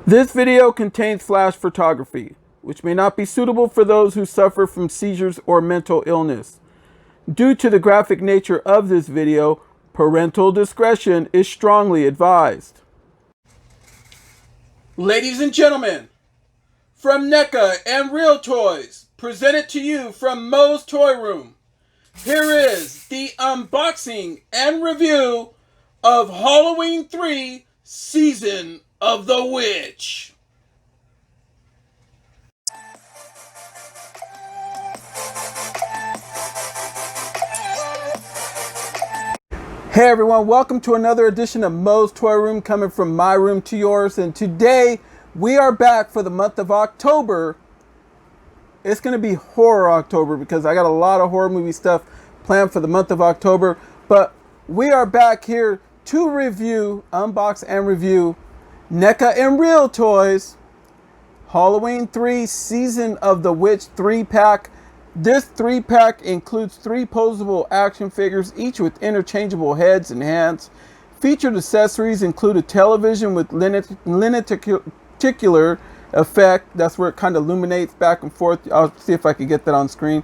This video contains flash photography, which may not be suitable for those who suffer from seizures or mental illness. Due to the graphic nature of this video, parental discretion is strongly advised. Ladies and gentlemen, from NECA and Real Toys, presented to you from MOE'S Toy Room, here is the unboxing and review of Halloween 3 Season of the Witch. Hey everyone, welcome to another edition of MOE'S Toy Room, coming from my room to yours. And today we are back for the month of October. It's going to be horror October because I got a lot of horror movie stuff planned for the month of October. But we are back here to review, unbox and review NECA and Real Toys Halloween 3 Season of the Witch 3-pack. This 3-pack includes 3 posable action figures, each with interchangeable heads and hands. Featured accessories include a television with lenticular effect. That's where it kind of illuminates back and forth. I'll see if I can get that on screen.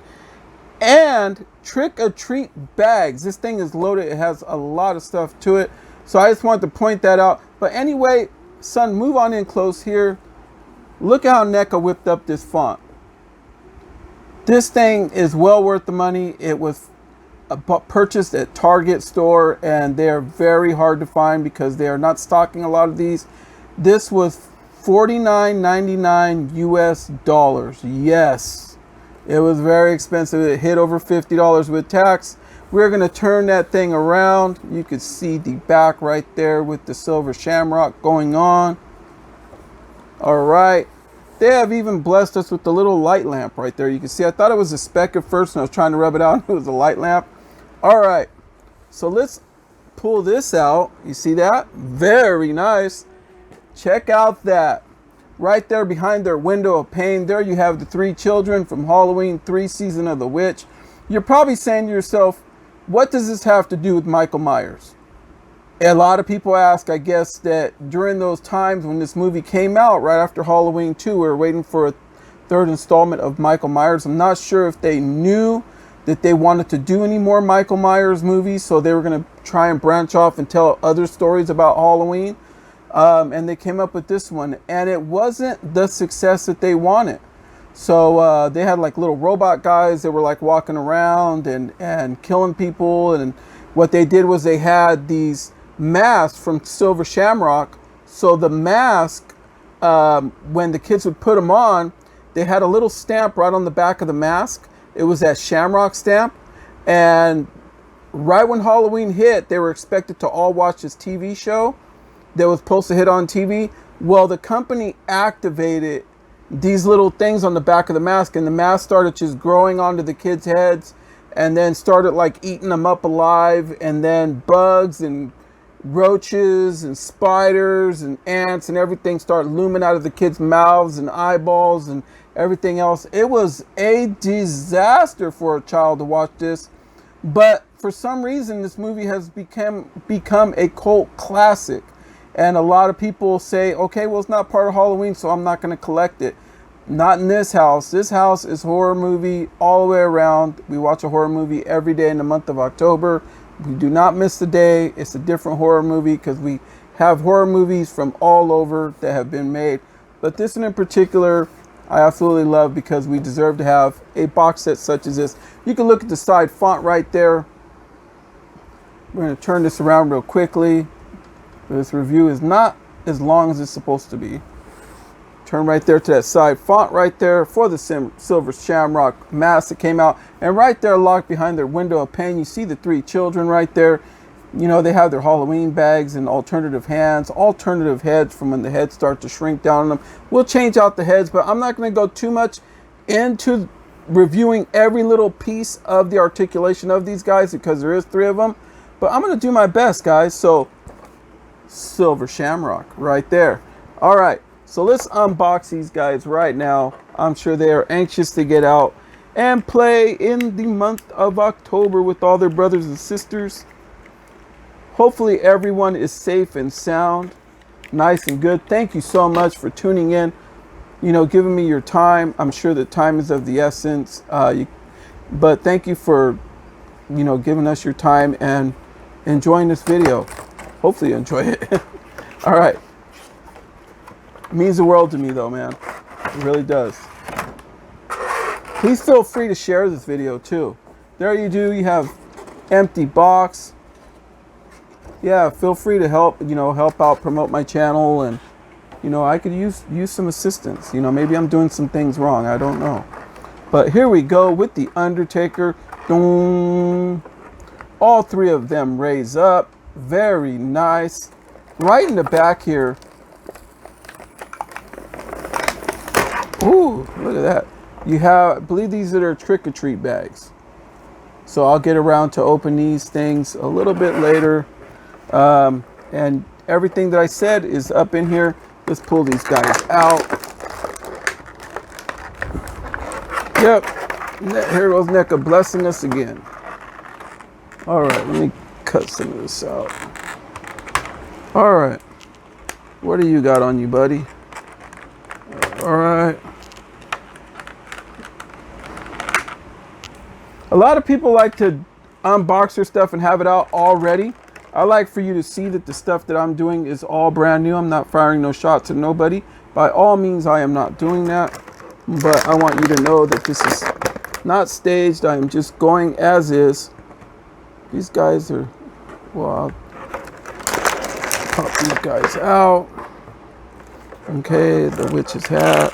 And trick-or-treat bags. This thing is loaded. It has a lot of stuff to it. So I just wanted to point that out. But anyway, son, move on in close here. Look at how NECA whipped up this font. This thing is well worth the money. It was purchased at Target store, and they are very hard to find because they are not stocking a lot of these. This was $49.99 US dollars. Yes, it was very expensive. It hit over $50 with tax. We're going to turn that thing around. You can see the back right there with the silver shamrock going on. All right. They have even blessed us with the little light lamp right there. You can see, I thought it was a speck at first and I was trying to rub it out. It was a light lamp. All right. So let's pull this out. You see that? Very nice. Check out that. Right there behind their window of pain. There you have the 3 children from Halloween 3 Season of the Witch. You're probably saying to yourself, what does this have to do with Michael Myers? A lot of people ask, I guess, that during those times when this movie came out, right after Halloween 2, we were waiting for a 3rd installment of Michael Myers. I'm not sure if they knew that they wanted to do any more Michael Myers movies, so they were going to try and branch off and tell other stories about Halloween. And they came up with this one, and it wasn't the success that they wanted. So they had like little robot guys that were like walking around and killing people. And what they did was they had these masks from Silver Shamrock. So the mask, when the kids would put them on, they had a little stamp right on the back of the mask. It was that Shamrock stamp. And right when Halloween hit, they were expected to all watch this TV show that was supposed to hit on TV. Well, the company activated these little things on the back of the mask, and the mask started just growing onto the kids' heads and then started like eating them up alive. And then bugs and roaches and spiders and ants and everything started looming out of the kids' mouths and eyeballs and everything else. It was a disaster for a child to watch this. But for some reason, this movie has become a cult classic. And a lot of people say, okay, well, it's not part of Halloween, so I'm not going to collect it. Not in this house. This house is horror movie all the way around. We watch a horror movie every day in the month of October. We do not miss the day. It's a different horror movie because we have horror movies from all over that have been made. But this one in particular, I absolutely love because we deserve to have a box set such as this. You can look at the side font right there. We're going to turn this around real quickly. This review is not as long as it's supposed to be. Turn right there to that side font right there for the Silver Shamrock mask that came out. And right there, locked behind their window of pain, you see the 3 children right there. You know, they have their Halloween bags and alternative hands, alternative heads from when the heads start to shrink down on them. We'll change out the heads, but I'm not going to go too much into reviewing every little piece of the articulation of these guys because there is 3 of them. But I'm going to do my best, guys. So Silver Shamrock right there. All right, so let's unbox these guys right now. I'm sure they are anxious to get out and play in the month of October with all their brothers and sisters. Hopefully everyone is safe and sound. nice and good. Thank you so much for tuning in, you know, giving me your time. I'm sure that time is of the essence, but thank you for, you know, giving us your time and enjoying this video. Hopefully you enjoy it. All right. It means the world to me though, man. It really does. Please feel free to share this video too. There you do. You have empty box. Yeah, feel free to help, you know, help out, promote my channel, and, you know, I could use some assistance. You know, maybe I'm doing some things wrong. I don't know. But here we go with the Undertaker. Dong. All three of them raise up. Very nice. Right in the back here. Ooh, look at that. You have, I believe these are their trick-or-treat bags. So I'll get around to open these things a little bit later. And everything that I said is up in here. Let's pull these guys out. Yep. Here goes NECA blessing us again. All right, let me cut some of this out. All right. What do you got on you, buddy? All right. A lot of people like to unbox their stuff and have it out already. I like for you to see that the stuff that I'm doing is all brand new. I'm not firing no shots at nobody. By all means, I am not doing that. But I want you to know that this is not staged. I am just going as is. These guys are, well, I'll pop these guys out. Okay, the witch's hat.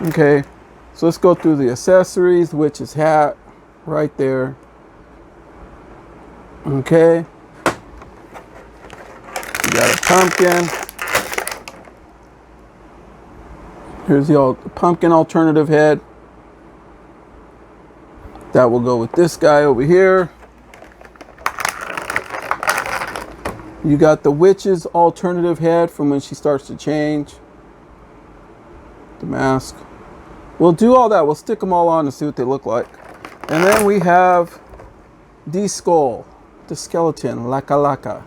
Okay, so let's go through the accessories. Witch's hat, right there. Okay. You got a pumpkin. Here's the pumpkin alternative head. That will go with this guy over here. You got the witch's alternative head from when she starts to change. The mask. We'll do all that. We'll stick them all on and see what they look like. And then we have the skull. The skeleton. Laka.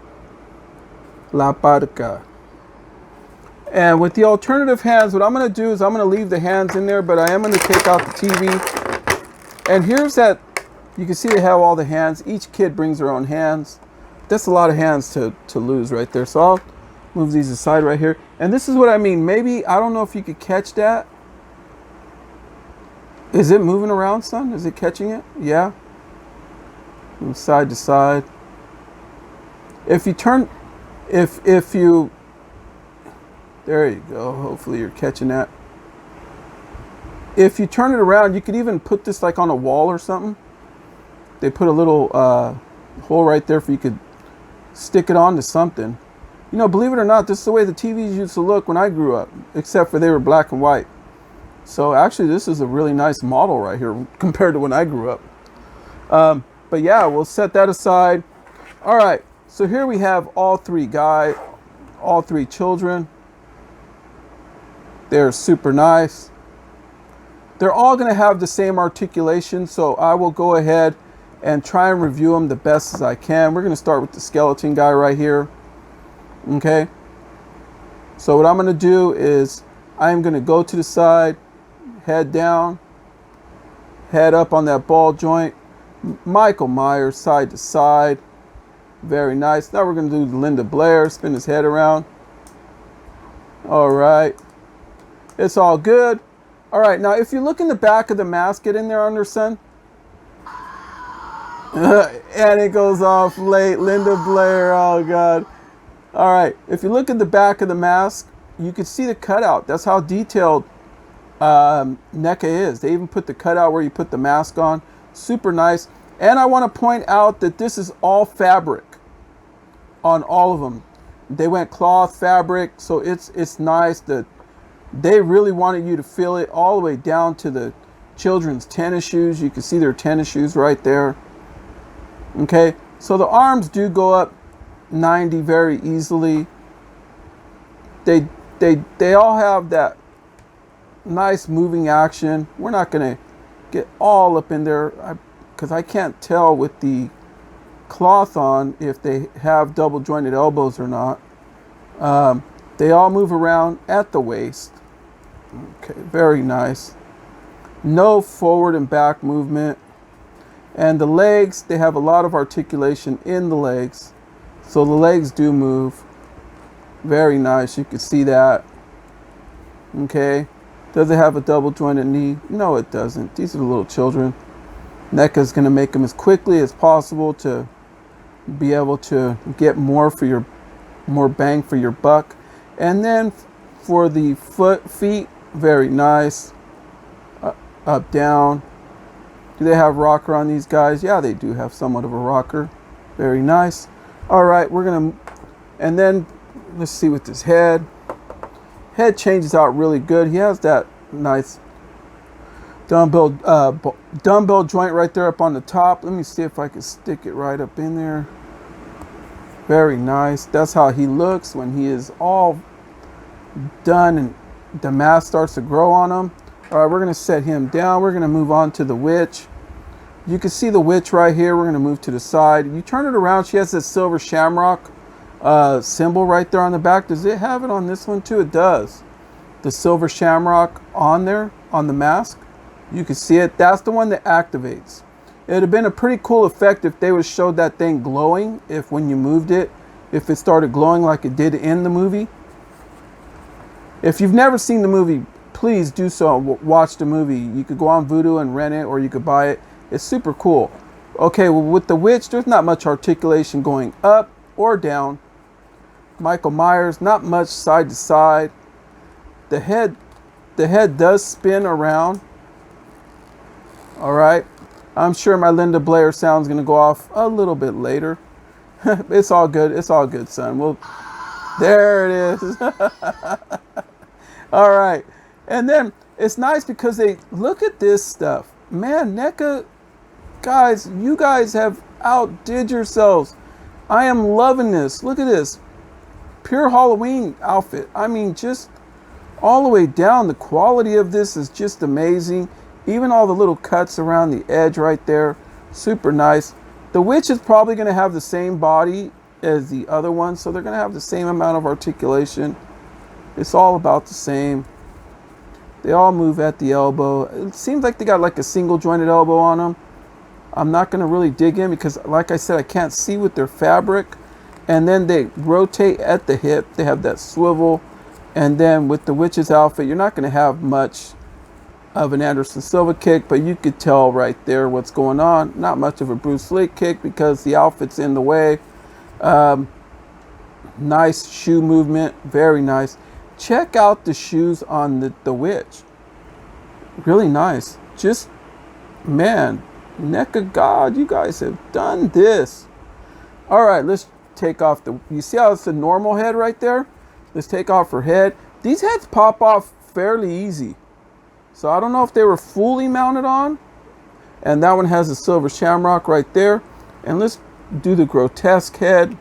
La Parca. And with the alternative hands, what I'm going to do is I'm going to leave the hands in there, but I am going to take out the TV. And here's that. You can see they have all the hands. Each kid brings their own hands. That's a lot of hands to lose right there. So I'll move these aside right here. And this is what I mean. Maybe, I don't know if you could catch that. Is it moving around, son? Is it catching it? Yeah. From side to side. If you turn, if you, there you go. Hopefully you're catching that. If you turn it around, you could even put this like on a wall or something. They put a little hole right there for you could stick it on to something. You know, believe it or not, this is the way the TVs used to look when I grew up, except for they were black and white. So actually, this is a really nice model right here compared to when I grew up. But yeah, we'll set that aside. All right, so here we have all three children. They're super nice. They're all going to have the same articulation, so I will go ahead and try and review them the best as I can. We're going to start with the skeleton guy right here. Okay. So what I'm going to do is I'm going to go to the side, head down, head up on that ball joint. Michael Myers side to side. Very nice. Now we're going to do Linda Blair, spin his head around. All right. It's all good. All right. Now, if you look in the back of the mask, get in there, Anderson. And it goes off late. Linda Blair. Oh, God. All right. If you look at the back of the mask, you can see the cutout. That's how detailed NECA is. They even put the cutout where you put the mask on. Super nice. And I want to point out that this is all fabric on all of them. They went cloth fabric, so it's nice. That they really wanted you to feel it all the way down to the children's tennis shoes. You can see their tennis shoes right there. Okay, so the arms do go up 90 very easily. They all have that nice moving action. We're not gonna get all up in there because I can't tell with the cloth on if they have double jointed elbows or not. They all move around at the waist. Okay, very nice. No forward and back movement. And the legs, they have a lot of articulation in the legs. So the legs do move. Very nice, you can see that. Okay. Does it have a double jointed knee? No, it doesn't. These are the little children. NECA is going to make them as quickly as possible to be able to get more bang for your buck. And then for the feet, very nice. Up, down. Do they have rocker on these guys? Yeah, they do have somewhat of a rocker. Very nice. All right, we're going to, and then let's see with this head. Head changes out really good. He has that nice dumbbell joint right there up on the top. Let me see if I can stick it right up in there. Very nice. That's how he looks when he is all done and the mass starts to grow on him. All right, we're going to set him down. We're going to move on to the witch. You can see the witch right here. We're going to move to the side. You turn it around. She has that silver shamrock symbol right there on the back. Does it have it on this one too? It does. The silver shamrock on there on the mask. You can see it. That's the one that activates. It would have been a pretty cool effect if they would showed that thing glowing. If when you moved it, if it started glowing like it did in the movie. If you've never seen the movie, please do so. Watch the movie. You could go on Vudu and rent it, or you could buy it. It's super cool. Okay, well, with the witch, there's not much articulation going up or down. Michael Myers, not much side to side. The head does spin around. All right. I'm sure my Linda Blair sound's going to go off a little bit later. It's all good. It's all good, son. Well, there it is. All right. And then it's nice because they look at this stuff. Man, NECA, guys, you guys have outdid yourselves. I am loving this. Look at this. Pure Halloween outfit. I mean, just all the way down. The quality of this is just amazing. Even all the little cuts around the edge right there. Super nice. The witch is probably going to have the same body as the other one. So they're going to have the same amount of articulation. It's all about the same. They all move at the elbow. It seems like they got like a single jointed elbow on them. I'm not going to really dig in because, like I said, I can't see with their fabric. And then they rotate at the hip. They have that swivel. And then with the witch's outfit, you're not going to have much of an Anderson Silva kick, but you could tell right there what's going on. Not much of a Bruce Lee kick because the outfit's in the way. Nice shoe movement. Very nice. Check out the shoes on the witch. Really nice. Just, man, NECA God, you guys have done this. All right, let's take off you see how it's a normal head right there? Let's take off her head. These heads pop off fairly easy. So I don't know if they were fully mounted on. And that one has a silver shamrock right there. And let's do the grotesque head.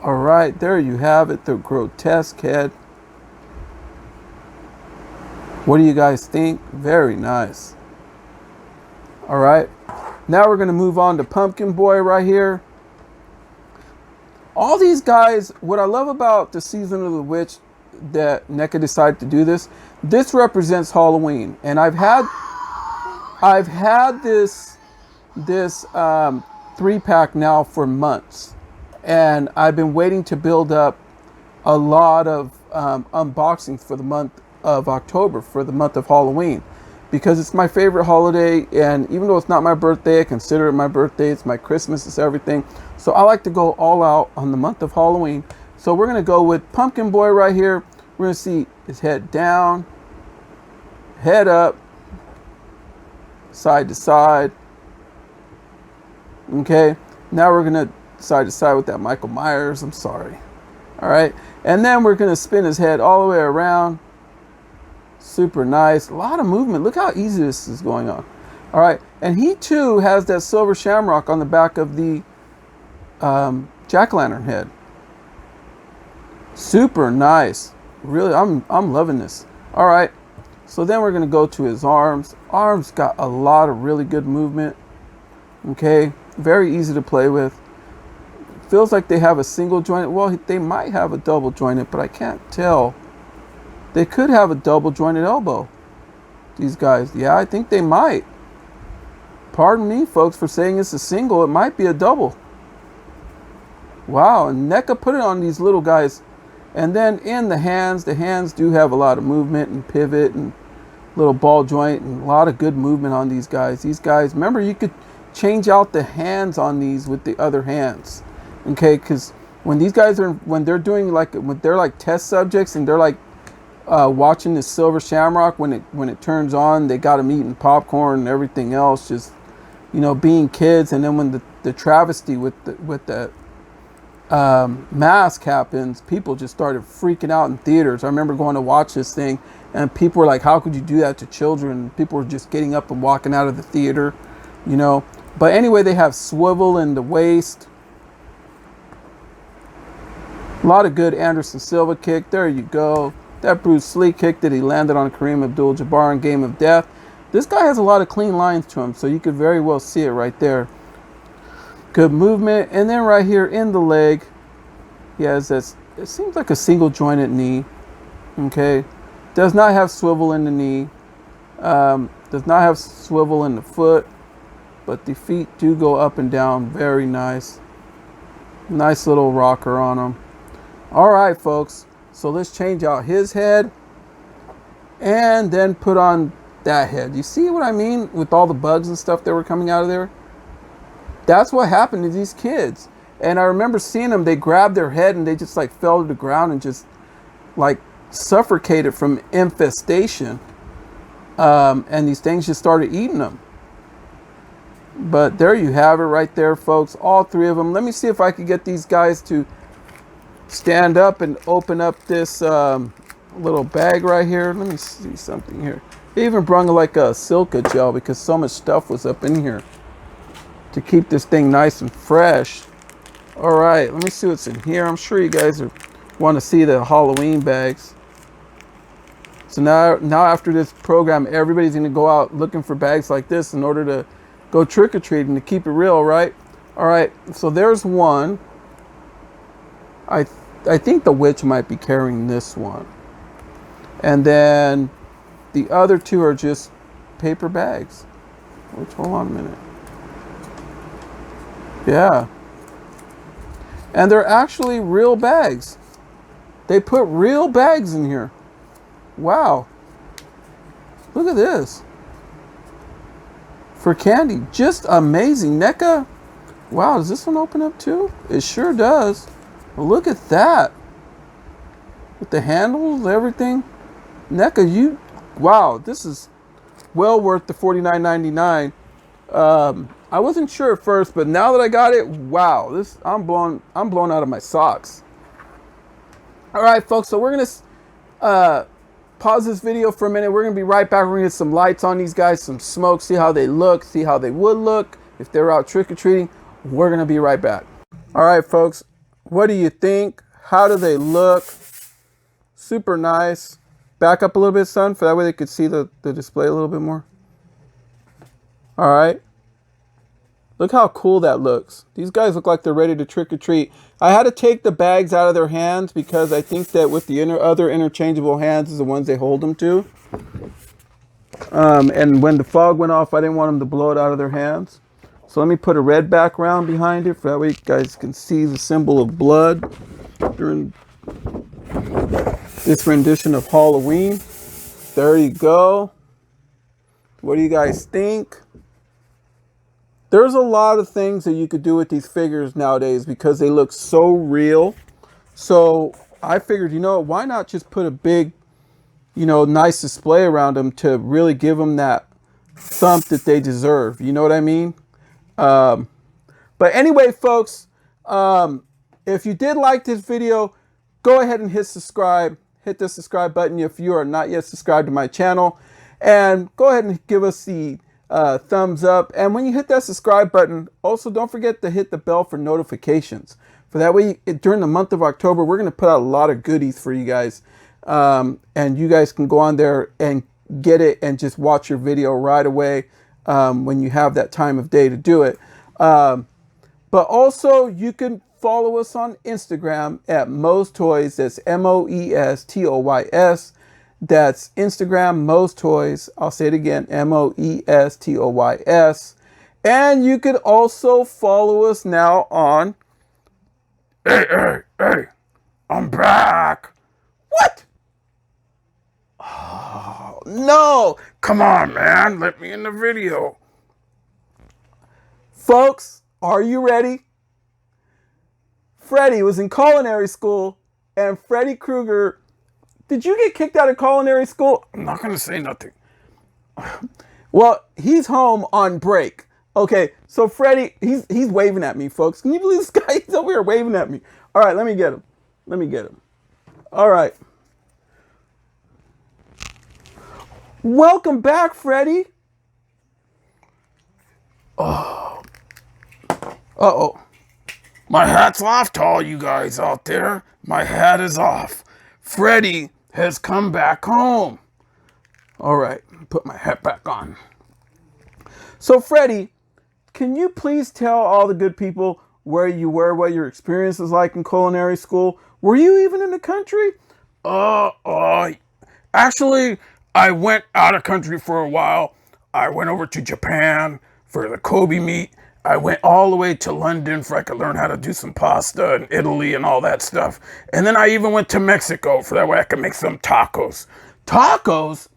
All right, there you have it, the grotesque head. What do you guys think? Very nice. All right, now we're going to move on to Pumpkin Boy right here. All these guys, what I love about the Season of the Witch that NECA decided to do this represents Halloween. And I've had this 3-pack now for months. And I've been waiting to build up a lot of unboxings for the month of October, for the month of Halloween. Because it's my favorite holiday, and even though it's not my birthday, I consider it my birthday. It's my Christmas, it's everything. So I like to go all out on the month of Halloween. So we're going to go with Pumpkin Boy right here. We're going to see his head down, head up, side to side. Okay, now we're going to side to side with that Michael Myers. I'm sorry. All right, and then we're going to spin his head all the way around. Super nice. A lot of movement. Look how easy this is going on. All right. And he too has that silver shamrock on the back of the jack-o'-lantern head. Super nice. Really, I'm loving this. All right. So then we're going to go to his arms. Arms got a lot of really good movement. Okay. Very easy to play with. Feels like they have a single jointed. Well, they might have a double jointed, but I can't tell. They could have a double jointed elbow. These guys, yeah, I think they might. Pardon me, folks, for saying it's a single. It might be a double. Wow, and NECA put it on these little guys. And then in the hands do have a lot of movement and pivot and little ball joint and a lot of good movement on these guys. These guys, remember, you could change out the hands on these with the other hands. Okay, because when these guys are, when they're like test subjects and they're like watching the silver shamrock, when it turns on, they got them eating popcorn and everything else, just, you know, being kids. And then when the travesty with the mask happens, people just started freaking out in theaters. I remember going to watch this thing and people were like, how could you do that to children? People were just getting up and walking out of the theater, you know. But anyway, they have swivel in the waist. A lot of good Anderson Silva kick. There you go. That Bruce Lee kick that he landed on Kareem Abdul-Jabbar in Game of Death. This guy has a lot of clean lines to him, so you could very well see it right there. Good movement. And then right here in the leg, he has this, it seems like a single jointed knee. Okay. Does not have swivel in the knee. Does not have swivel in the foot. But the feet do go up and down. Very nice. Nice little rocker on them. All right, folks. So let's change out his head. And then put on that head. You see what I mean? With all the bugs and stuff that were coming out of there? That's what happened to these kids. And I remember seeing them, they grabbed their head and they just like fell to the ground and just like suffocated from infestation. And these things just started eating them. But there you have it right there, folks. All three of them. Let me see if I could get these guys to stand up and open up this little bag right here. Let me see something here. They even brought like a silica gel because so much stuff was up in here to keep this thing nice and fresh. All right, let me see what's in here. I'm sure you guys want to see the Halloween bags. So now after this program, everybody's going to go out looking for bags like this in order to go trick-or-treating, to keep it real, right? All right, so there's one. I think the witch might be carrying this one. And then the other two are just paper bags. Which, hold on a minute. Yeah. And they're actually real bags. They put real bags in here. Wow. Look at this. For candy. Just amazing. NECA. Wow, does this one open up too? It sure does. Well, look at that. With the handles, everything. NECA, wow, this is well worth the $49.99. I wasn't sure at first, but now that I got it, wow, I'm blown out of my socks. All right, folks, so we're gonna pause this video for a minute. We're gonna be right back. We're gonna get some lights on these guys, some smoke, see how they look, see how they would look if they're out trick-or-treating. We're gonna be right back. All right, folks, what do you think? How do they look? Super nice. Back up a little bit, son, for that way they could see the display a little bit more. All right. Look how cool that looks. These guys look like they're ready to trick or treat. I had to take the bags out of their hands because I think that with the other interchangeable hands is the ones they hold them to. And when the fog went off, I didn't want them to blow it out of their hands. So let me put a red background behind it for that way you guys can see the symbol of blood during this rendition of Halloween. There you go. What do you guys think? There's a lot of things that you could do with these figures nowadays because they look so real. So I figured, you know, why not just put a big, you know, nice display around them to really give them that thump that they deserve. You know what I mean? But anyway, folks, if you did like this video, go ahead and hit subscribe. Hit the subscribe button if you are not yet subscribed to my channel. And go ahead and give us the thumbs up. And when you hit that subscribe button, also don't forget to hit the bell for notifications. For that way, during the month of October, we're going to put out a lot of goodies for you guys. And you guys can go on there and get it and just watch your video right away when you have that time of day to do it. But also, you can follow us on Instagram at Moe's Toys. That's MOE'S. That's Instagram, Moe's Toys. I'll say it again, MOE'S. And you could also follow us now on... Hey, I'm back. What? Oh, no. Come on, man. Let me in the video. Folks, are you ready? Freddy was in culinary school, and Freddy Krueger... Did you get kicked out of culinary school? I'm not going to say nothing. Well, he's home on break. Okay, so Freddy, he's waving at me, folks. Can you believe this guy? He's over here waving at me. All right, let me get him. All right. Welcome back, Freddy. Oh. Uh-oh. My hat's off to all you guys out there. My hat is off. Freddy has come back home. All right, put my hat back on. So, Freddy, can you please tell all the good people where you were, what your experience was like in culinary school? Were you even in the country? Actually, I went out of country for a while. I went over to Japan for the Kobe meat. I went all the way to London for I could learn how to do some pasta in Italy and all that stuff. And then I even went to Mexico for that way I could make some tacos. Tacos?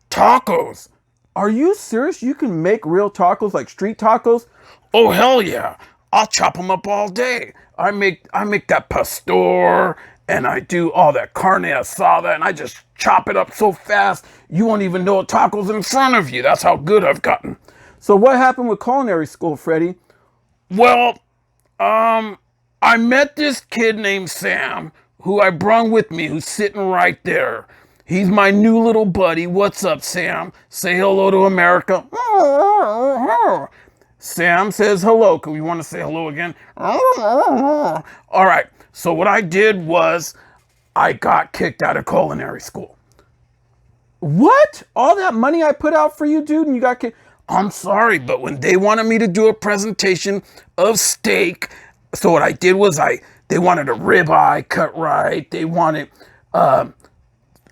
Tacos? Are you serious? You can make real tacos, like street tacos? Oh, hell yeah. I'll chop them up all day. I make that pastor, and I do all that carne asada, and I just chop it up so fast, you won't even know a taco's in front of you. That's how good I've gotten. So what happened with culinary school, Freddy? Well, I met this kid named Sam, who I brung with me, who's sitting right there. He's my new little buddy. What's up, Sam? Say hello to America. Sam says hello. Can we want to say hello again? All right. So what I did was I got kicked out of culinary school. What? All that money I put out for you, dude, and you got kicked? I'm sorry, but when they wanted me to do a presentation of steak, so what I did was they wanted a ribeye cut right. They wanted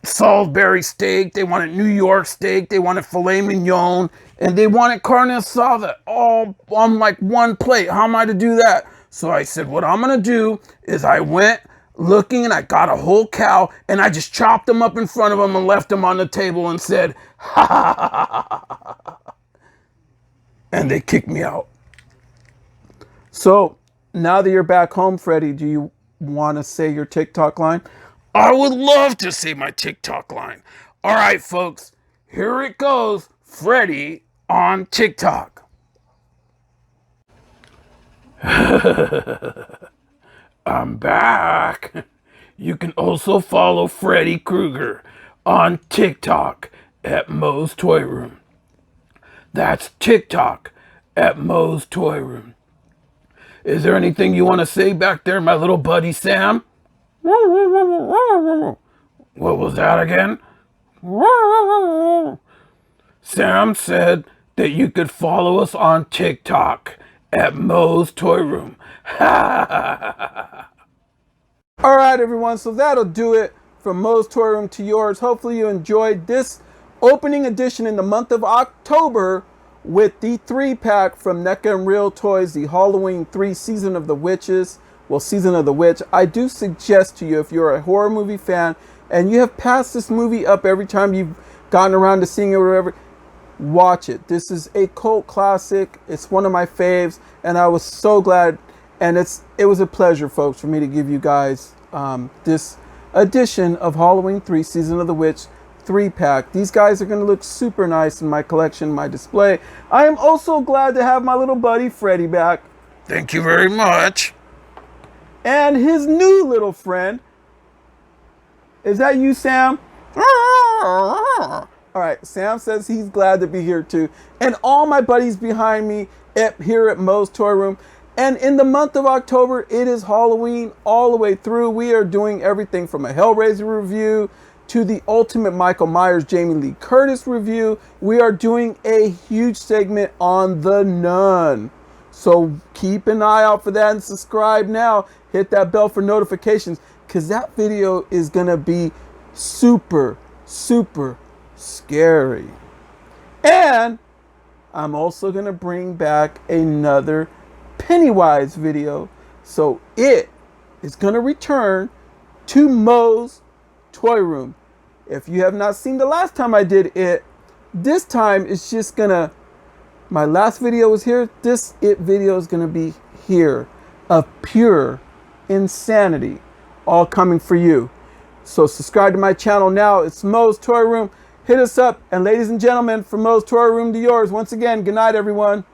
Salisbury steak. They wanted New York steak. They wanted filet mignon. And they wanted carne asada all on like one plate. How am I to do that? So I said, what I'm going to do is I went looking and I got a whole cow and I just chopped them up in front of them and left them on the table and said, ha ha ha ha ha ha. And they kicked me out. So now that you're back home, Freddy, do you want to say your TikTok line? I would love to say my TikTok line. All right, folks, here it goes. Freddy on TikTok. I'm back. You can also follow Freddy Krueger on TikTok at Moe's Toy Room. That's TikTok at Moe's Toy Room. Is there anything you want to say back there, my little buddy Sam? What was that again? Sam said that you could follow us on TikTok at Moe's Toy Room. All right, everyone. So that'll do it from Moe's Toy Room to yours. Hopefully you enjoyed this opening edition in the month of October with the 3-pack from NECA and Real Toys, the Halloween 3 Season of the Witches. Well, Season of the Witch. I do suggest to you, if you're a horror movie fan and you have passed this movie up every time you've gotten around to seeing it or whatever, watch it. This is a cult classic. It's one of my faves, and I was so glad. And it was a pleasure, folks, for me to give you guys this edition of Halloween 3 Season of the Witch 3-pack. These guys are going to look super nice in my collection, my display. I am also glad to have my little buddy Freddy back. Thank you very much. And his new little friend. Is that you, Sam? All right, Sam says he's glad to be here too. And all my buddies behind me here at Moe's Toy Room. And in the month of October, it is Halloween all the way through. We are doing everything from a Hellraiser review to the Ultimate Michael Myers Jamie Lee Curtis review. We are doing a huge segment on The Nun. So keep an eye out for that and subscribe now. Hit that bell for notifications because that video is going to be super, super scary. And I'm also going to bring back another Pennywise video. So it is going to return to MOE'S Toy Room. If you have not seen the last time I did it, this time it's just going to, my last video was here. This it video is going to be here of pure insanity, all coming for you. So subscribe to my channel now. It's MOE'S Toy Room. Hit us up. And ladies and gentlemen, from MOE'S Toy Room to yours, once again, good night, everyone.